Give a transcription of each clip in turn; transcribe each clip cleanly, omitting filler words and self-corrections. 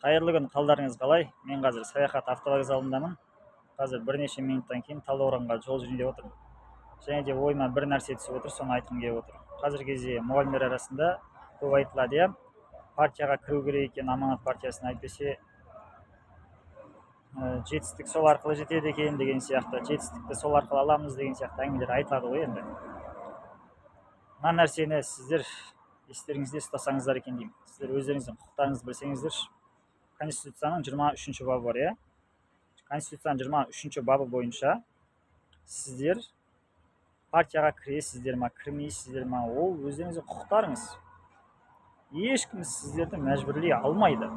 Қайырлы күн, қалдарыңыз қалай? Мен қазір саяхат автовокзалындамын. Қазір бірнеше минуттан кейін Талдықорғанға жол жөнеліп отырмын. Және де ойыма бір нәрсе түсіп отыр, соны айтқым келіп отыр. Қазіргі кезде мұғалімдер арасында көп айтылады, иә, партияға кіру керек екен, Аманат партиясына, әйтпесе жетістік сол арқылы жетеді екен деген сияқты, жетістікті сол арқылы аламыз деген сияқты әңгімелер айтылады ғой енді. Мына нәрсені сіздер естеріңізде ұстасаңыздар екен деймін. Сіздер өздеріңіздің құқықтарыңызды білсеңіздерші. Конституцияның 23 бабы бар, иә. Конституцияның 23 бабы бойынша сіздер партияға кіресіздер ма, кірмейсіздер ма, ол өздеріңіздің құқықтарыңыз. Ешкім сіздерді мәжбүрлей алмайды.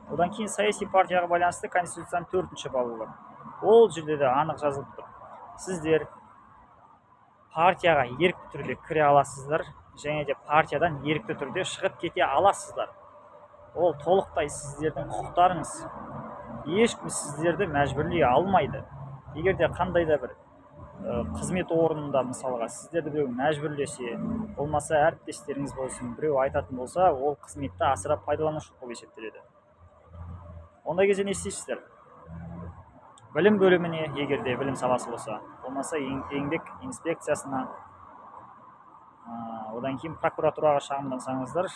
Одан кейін саяси партияға байланысты Конституцияның 4 бабы бар. Ол жерде де анық жазылып тұр. Сіздер партияға ерікті түрде кіре аласыздар, және де партиядан ерікті түрде шығып кете аласыздар. Ол толықтай сіздердің құқықтарыңыз. Ешкім сіздерді мәжбүрлей алмайды. Егер де қандай да бір қызмет орнында мысалға сіздерді біреу мәжбүрлесе, болмаса әріптестеріңіз болсын, біреу айтатын болса, ол қызметті асыра пайдаланушылық болып есептеледі. Ондай кезде не істейсіздер? Білім бөліміне, егер де білім саласы болса, болмаса еңбек инспекциясына, одан кейін прокуратураға шағымдансаңыздар,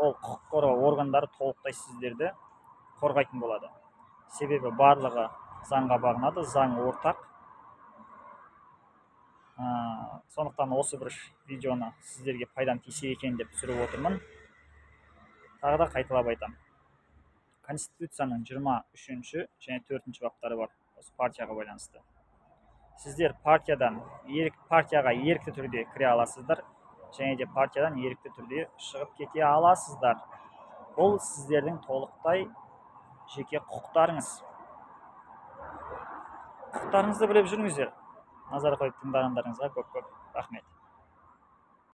ол құқық қорғау органдары толықтай сіздерді қорғайтын болады. Себебі барлығы заңға бағынады, заң ортақ. Сондықтан осы бір видеоны сіздерге пайдам тисе екен деп түсіріп отырмын. Тағы да қайталап айтамын. Конституцияның 23 және 4 баптары бар осы партияға байланысты. Сіздер партияға ерікті түрде кіре аласыздар, және де партиядан ерікті түрде шығып кете аласыздар. Бұл сіздердің толықтай жеке құқықтарыңыз. Құқықтарыңызды біліп жүріңіздер. Назар қойып тыңдағандарыңызға көп рахмет.